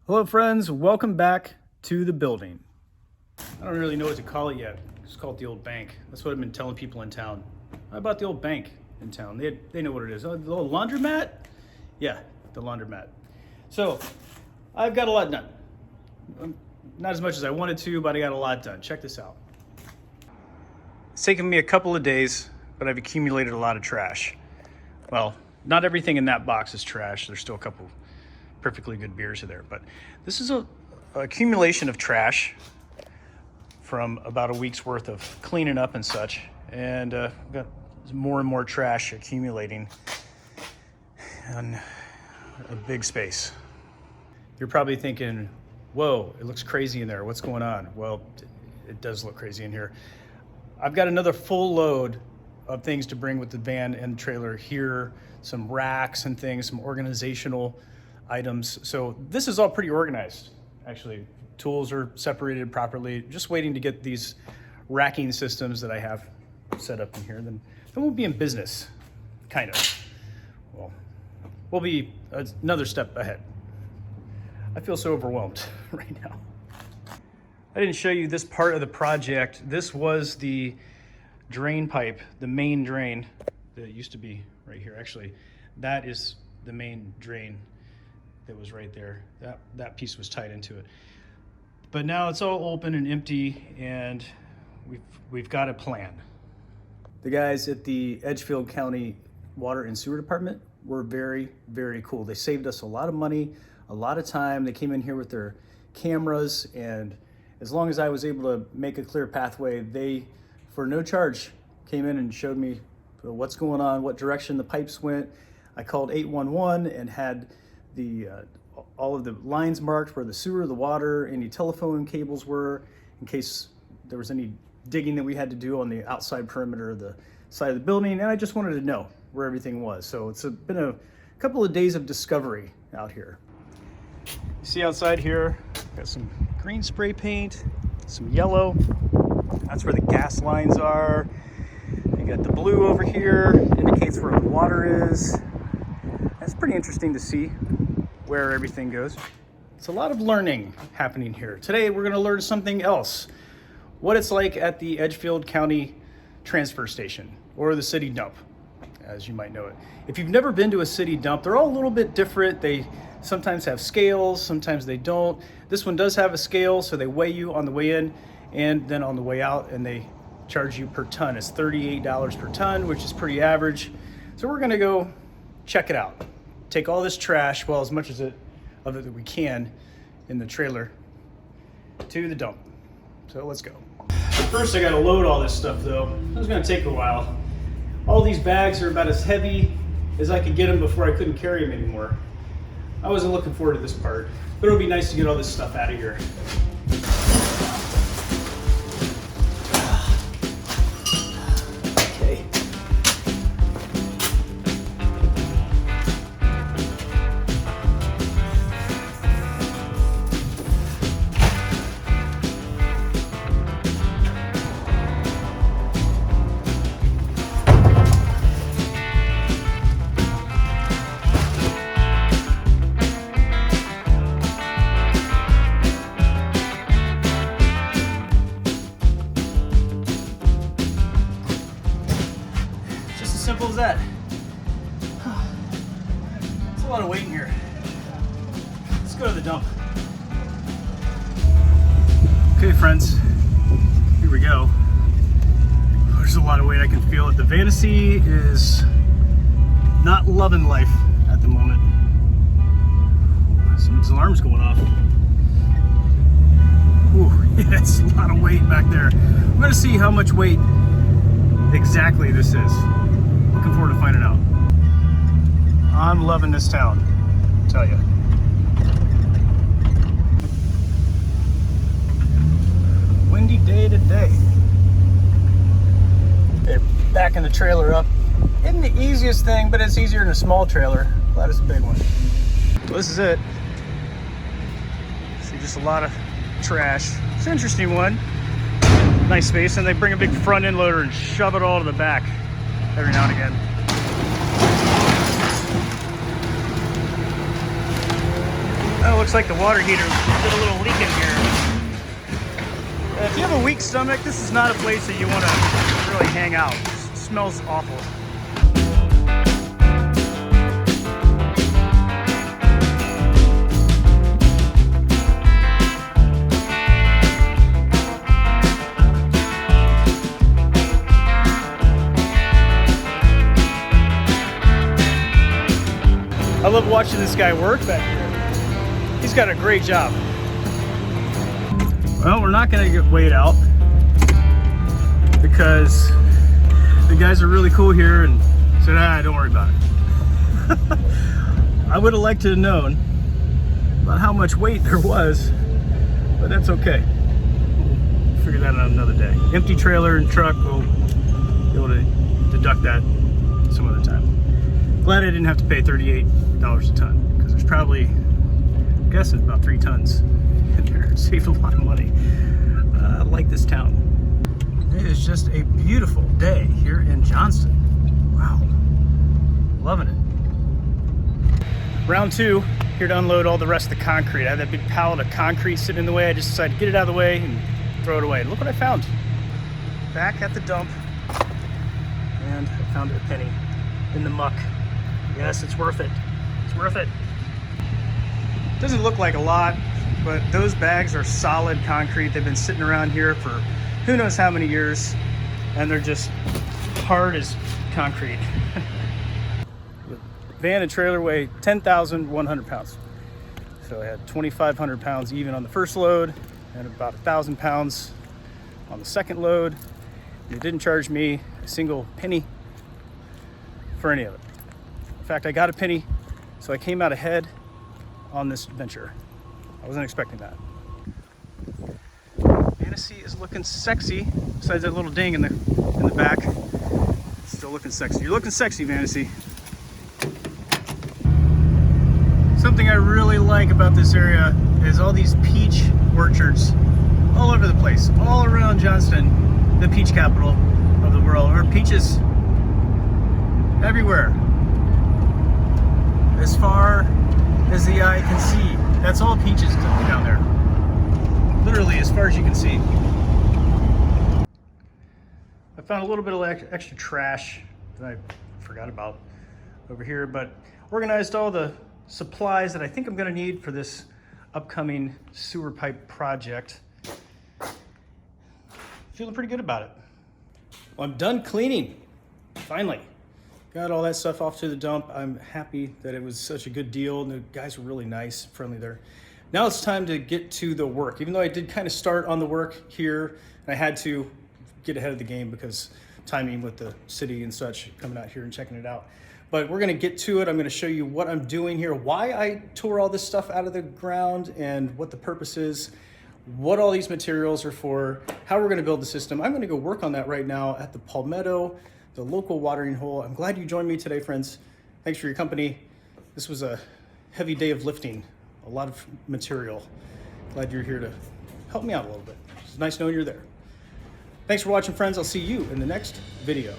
Hello friends, welcome back to the building. I don't really know what to call it yet. Just call it the old bank. That's what I've been telling people in town. How about the old bank in town? They know what it is. Oh, the old laundromat? Yeah, the laundromat. So, I've got a lot done. Not as much as I wanted to, but I got a lot done. Check this out. It's taken me a couple of days, but I've accumulated a lot of trash. Well, not everything in that box is trash. There's still a couple perfectly good beers in there, but this is a accumulation of trash from about a week's worth of cleaning up and such, and got more and more trash accumulating in a big space. You're probably thinking, whoa, it looks crazy in there. What's going on? Well, it does look crazy in here. I've got another full load of things to bring with the van and trailer here, some racks and things, some organizational items. So this is all pretty organized, actually. Tools are separated properly, just waiting to get these racking systems that I have set up in here. Then we'll be in business, kind of. Well, we'll be another step ahead. I feel so overwhelmed right now. I didn't show you this part of the project. This was the drain pipe, the main drain that used to be right here. Actually, that is the main drain that was right there. That piece was tied into it. But now it's all open and empty, and we've got a plan. The guys at the Edgefield County Water and Sewer Department were very, very cool. They saved us a lot of money, a lot of time. They came in here with their cameras, and as long as I was able to make a clear pathway, they, for no charge, came in and showed me what's going on, what direction the pipes went. I called 811 and had all of the lines marked where the sewer, the water, any telephone cables were, in case there was any digging that we had to do on the outside perimeter of the side of the building. And I just wanted to know where everything was. So it's been a couple of days of discovery out here. You see outside here, got some green spray paint, some yellow. That's where the gas lines are. You got the blue over here, indicates where the water is. That's pretty interesting to see where everything goes. It's a lot of learning happening here. Today we're going to learn something else. What it's like at the Edgefield County Transfer Station, or the city dump, as you might know it. If you've never been to a city dump, they're all a little bit different. They sometimes have scales, sometimes they don't. This one does have a scale, so they weigh you on the way in and then on the way out, and they charge you per ton. It's $38 per ton, which is pretty average. So we're gonna go check it out. Take all this trash, well, as much of it that we can in the trailer, to the dump. So let's go. First, I gotta load all this stuff though. It's gonna take a while. All these bags are about as heavy as I could get them before I couldn't carry them anymore. I wasn't looking forward to this part, but it'll be nice to get all this stuff out of here. Simple as that. It's a lot of weight in here. Let's go to the dump. Okay, friends, here we go. There's a lot of weight. I can feel it. The Vantasy is not loving life at the moment. Someone's alarm's going off. Ooh, yeah, it's a lot of weight back there. I'm gonna see how much weight exactly this is. Looking forward to finding out. I'm loving this town, I'll tell you. Windy day today. They're backing the trailer up. Isn't the easiest thing, but it's easier in a small trailer. Glad it's a big one. So this is it. See just a lot of trash. It's an interesting one. Nice space, and they bring a big front end loader and shove it all to the back every now and again. Oh, looks like the water heater did a little leak in here. If you have a weak stomach, this is not a place that you want to really hang out. It smells awful. I love watching this guy work back here. He's got a great job. Well, we're not gonna get weighed out because the guys are really cool here and said, don't worry about it. I would have liked to have known about how much weight there was, but that's okay. We'll figure that out another day. Empty trailer and truck, we'll be able to deduct that some other time. Glad I didn't have to pay $38 a ton, because there's probably, I'm guessing, about 3 tons in there. It saved a lot of money. I like this town. It is just a beautiful day here in Johnston. Wow, loving it. Round 2, here to unload all the rest of the concrete. I had that big pallet of concrete sitting in the way. I just decided to get it out of the way and throw it away. Look what I found. Back at the dump, and I found a penny in the muck. Yes, it's worth it. It's worth it. Doesn't look like a lot, but those bags are solid concrete. They've been sitting around here for who knows how many years, and they're just hard as concrete. The van and trailer weigh 10,100 pounds. So I had 2,500 pounds even on the first load, and about 1,000 pounds on the second load. They didn't charge me a single penny for any of it. In fact, I got a penny, so I came out ahead on this venture. I wasn't expecting that. Fantasy is looking sexy, besides that little ding in the back. It's still looking sexy. You're looking sexy, Fantasy. Something I really like about this area is all these peach orchards all over the place, all around Johnston, the peach capital of the world. There are peaches everywhere. As far as the eye can see. That's all peaches down there. Literally as far as you can see. I found a little bit of extra trash that I forgot about over here, but organized all the supplies that I think I'm gonna need for this upcoming sewer pipe project. Feeling pretty good about it. Well, I'm done cleaning, finally. Got all that stuff off to the dump. I'm happy that it was such a good deal. The guys were really nice, friendly there. Now it's time to get to the work. Even though I did kind of start on the work here, and I had to get ahead of the game because timing with the city and such, coming out here and checking it out. But we're gonna get to it. I'm gonna show you what I'm doing here, why I tore all this stuff out of the ground and what the purpose is, what all these materials are for, how we're gonna build the system. I'm gonna go work on that right now at the Palmetto, the local watering hole. I'm glad you joined me today, friends. Thanks for your company. This was a heavy day of lifting, a lot of material. Glad you're here to help me out a little bit. It's nice knowing you're there. Thanks for watching, friends. I'll see you in the next video.